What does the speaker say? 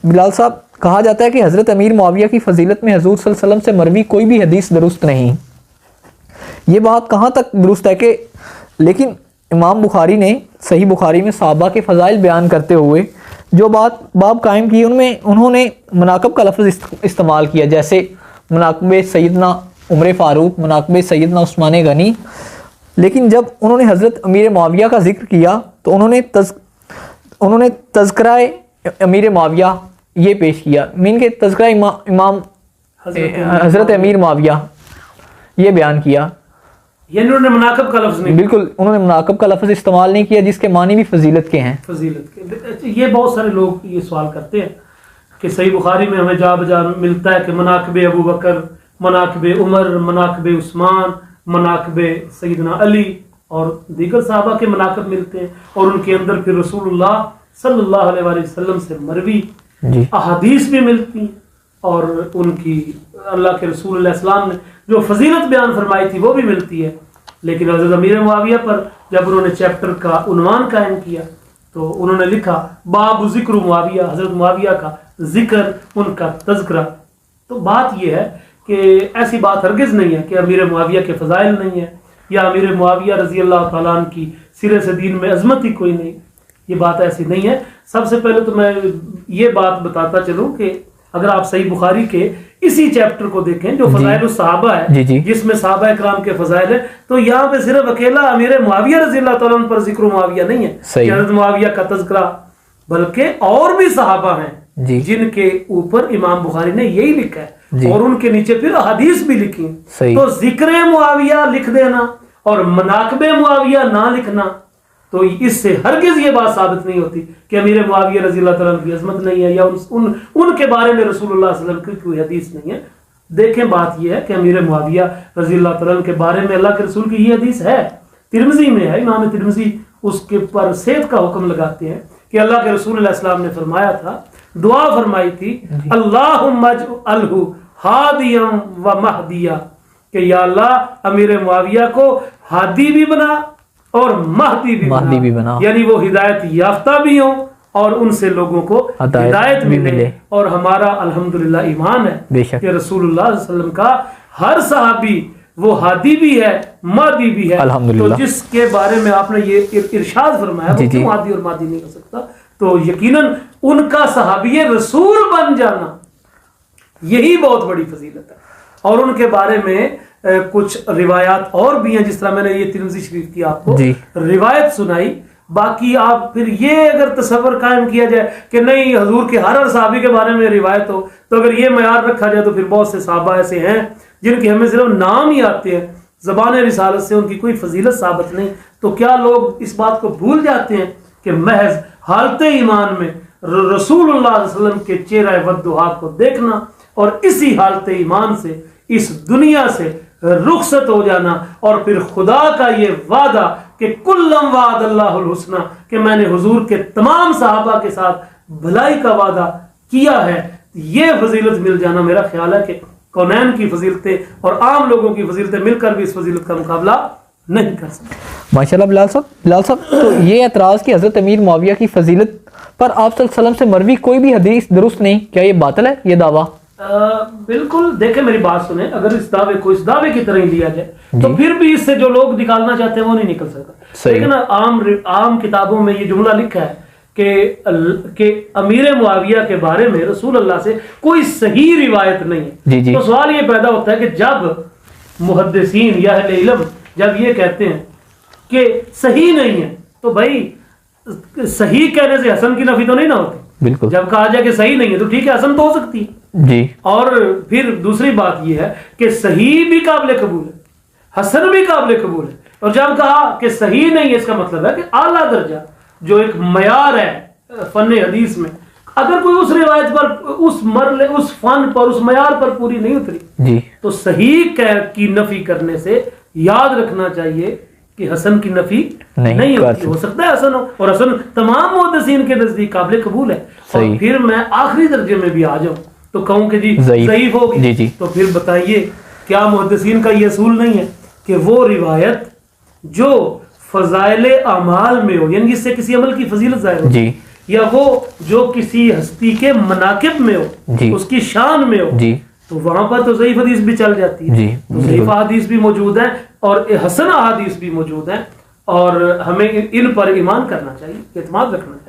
بلال صاحب، کہا جاتا ہے کہ حضرت امیر معاویہ کی فضیلت میں حضور صلی اللہ علیہ وسلم سے مروی کوئی بھی حدیث درست نہیں. یہ بات کہاں تک درست ہے کہ لیکن امام بخاری نے صحیح بخاری میں صحابہ کے فضائل بیان کرتے ہوئے جو باب قائم کی ان میں انہوں نے مناقب کا لفظ استعمال کیا، جیسے مناقب سیدنا عمر فاروق، مناقب سیدنا عثمان غنی. لیکن جب انہوں نے حضرت امیر معاویہ کا ذکر کیا تو انہوں نے تذکرہ امیر معاویہ یہ پیش کیا، مین کے تذکرہ امام حضرت امیر معاویہ یہ بیان کیا، یعنی انہوں نے مناقب کا لفظ نہیں، بالکل انہوں نے مناقب کا لفظ استعمال نہیں کیا جس کے معنی بھی فضیلت کے ہیں. فضیلت کے. یہ بہت سارے لوگ یہ سوال کرتے ہیں کہ صحیح بخاری میں ہمیں جا بجا ملتا ہے کہ مناقب ابو بکر، مناقب عمر، مناقب عثمان، مناقب سیدنا علی اور دیگر صحابہ کے مناقب ملتے ہیں، اور ان کے اندر پھر رسول اللہ صلی اللہ علیہ وآلہ وسلم سے مروی احادیث بھی ملتی ہیں، اور ان کی اللہ کے رسول علیہ السلام نے جو فضیلت بیان فرمائی تھی وہ بھی ملتی ہے. لیکن حضرت امیر معاویہ پر جب انہوں نے چیپٹر کا عنوان قائم کیا تو انہوں نے لکھا باب ذکر معاویہ، حضرت معاویہ کا ذکر، ان کا تذکرہ. تو بات یہ ہے کہ ایسی بات ہرگز نہیں ہے کہ امیر معاویہ کے فضائل نہیں ہے یا امیر معاویہ رضی اللہ تعالیٰ عنہ کی سرے سے دین میں عظمت ہی کوئی نہیں. یہ بات ایسی نہیں ہے. سب سے پہلے تو میں یہ بات بتاتا چلوں کہ اگر آپ صحیح بخاری کے اسی چیپٹر کو دیکھیں جو فضائل الصحابہ ہے جس میں صحابہ اکرام کے فضائل ہیں، تو یہاں پہ صرف اکیلا امیر معاویہ رضی اللہ تعالیٰ عنہ پر ذکر معاویہ نہیں ہے کہ حضرت معاویہ کا تذکرہ، بلکہ اور بھی صحابہ ہیں جن کے اوپر امام بخاری نے یہی لکھا ہے اور ان کے نیچے پھر احادیث بھی لکھی ہیں. تو ذکر معاویہ لکھ دینا اور مناقب معاویہ نہ لکھنا، تو اس سے ہرگز یہ بات ثابت نہیں ہوتی کہ امیر معاویہ رضی اللہ تعالیٰ عنہ کی عظمت نہیں ہے یا ان کے بارے میں رسول اللہ صلی اللہ علیہ وسلم کی کوئی حدیث نہیں ہے. دیکھیں بات یہ ہے کہ امیر معاویہ رضی اللہ تعالیٰ عنہ کے بارے میں اللہ کے رسول کی یہ حدیث ہے، ترمذی میں ہے. امام ترمذی اس کے پر صحت کا حکم لگاتے ہیں کہ اللہ کے رسول علیہ السلام نے فرمایا تھا، دعا فرمائی تھی اللہم اجعلہ ہادیا و مہدیا، کہ یا اللہ امیر معاویہ کو ہادی بھی بنا اور مہدی بھی بنا، یعنی وہ ہدایت یافتہ بھی ہوں اور ان سے لوگوں کو ہدایت بھی ملے. اور ہمارا الحمدللہ ایمان ہے کہ رسول اللہ صلی اللہ علیہ وسلم کا ہر صحابی وہ ہادی بھی ہے مہدی بھی ہے. تو جس کے بارے میں آپ نے یہ ارشاد فرمایا وہ کیوں ہادی اور مہدی نہیں ہو سکتا، تو یقیناً ان کا صحابی رسول بن جانا یہی بہت بڑی فضیلت ہے. اور ان کے بارے میں کچھ روایات اور بھی ہیں، جس طرح میں نے یہ ترمذی شریف کی آپ کو روایت سنائی. باقی آپ پھر یہ اگر تصور قائم کیا جائے کہ نہیں حضور کے ہر صحابی کے بارے میں روایت ہو، تو اگر یہ معیار رکھا جائے تو پھر بہت سے صحابہ ایسے ہیں جن کے ہمیں صرف نام ہی آتے ہیں، زبان رسالت سے ان کی کوئی فضیلت ثابت نہیں. تو کیا لوگ اس بات کو بھول جاتے ہیں کہ محض حالت ایمان میں رسول اللہ صلی اللہ علیہ وسلم کے چہرہ وضحا کو دیکھنا اور اسی حالت ایمان سے اس دنیا سے رخصت ہو جانا، اور پھر خدا کا یہ وعدہ کہ کلم وعد اللہ الحسنہ، کہ میں نے حضور کے تمام صحابہ کے ساتھ بھلائی کا وعدہ کیا ہے، یہ فضیلت مل جانا میرا خیال ہے کہ کونین کی فضیلتیں اور عام لوگوں کی فضیلتیں مل کر بھی اس فضیلت کا مقابلہ نہیں کر سکتے. ماشاءاللہ. بلال صاحب تو یہ اعتراض کہ حضرت امیر معاویہ کی فضیلت پر آپ صلی اللہ علیہ وسلم سے مروی کوئی بھی حدیث درست نہیں، کیا یہ باطل ہے یہ دعویٰ؟ بالکل. دیکھیں میری بات سنیں، اگر اس دعوے کو اس دعوے کی طرح ہی لیا جائے تو پھر بھی اس سے جو لوگ نکالنا چاہتے ہیں وہ نہیں نکل سکتا. لیکن عام کتابوں میں یہ جملہ لکھا ہے کہ امیر معاویہ کے بارے میں رسول اللہ سے کوئی صحیح روایت نہیں ہے. تو سوال یہ پیدا ہوتا ہے کہ جب محدثین یا اہل علم جب یہ کہتے ہیں کہ صحیح نہیں ہے تو بھائی صحیح کہنے سے حسن کی نفی تو نہیں نہ ہوتی. بالکل. جب کہا جائے کہ صحیح نہیں ہے تو ٹھیک ہے حسن تو ہو سکتی ہے. اور پھر دوسری بات یہ ہے کہ صحیح بھی قابل قبول ہے، حسن بھی قابل قبول ہے. اور جب کہا کہ صحیح نہیں ہے اس کا مطلب ہے کہ اعلیٰ درجہ جو ایک معیار ہے فن حدیث میں، اگر کوئی اس روایت پر اس مرلے اس فن پر اس معیار پر پوری نہیں اتری تو صحیح کی نفی کرنے سے یاد رکھنا چاہیے کہ حسن کی نفی نہیں ہوتی. ہو سکتا ہے حسن ہو، اور حسن تمام محدثین کے نزدیک قابل قبول ہے. اور پھر میں آخری درجے میں بھی آ جاؤں تو کہوں کہ جی ضعیف ہوگی، تو پھر بتائیے کیا محدثین کا یہ اصول نہیں ہے کہ وہ روایت جو فضائل اعمال میں ہو، یعنی اس سے کسی عمل کی فضیلت ظاہر ہو، یا وہ جو کسی ہستی کے مناقب میں ہو جی اس کی شان میں ہو جی تو وہاں پر تو ضعیف حدیث بھی چل جاتی ہے جی تو ضعیف حدیث بھی موجود ہیں اور حسن حدیث بھی موجود ہیں اور ہمیں ان پر ایمان کرنا چاہیے اعتماد رکھنا چاہیے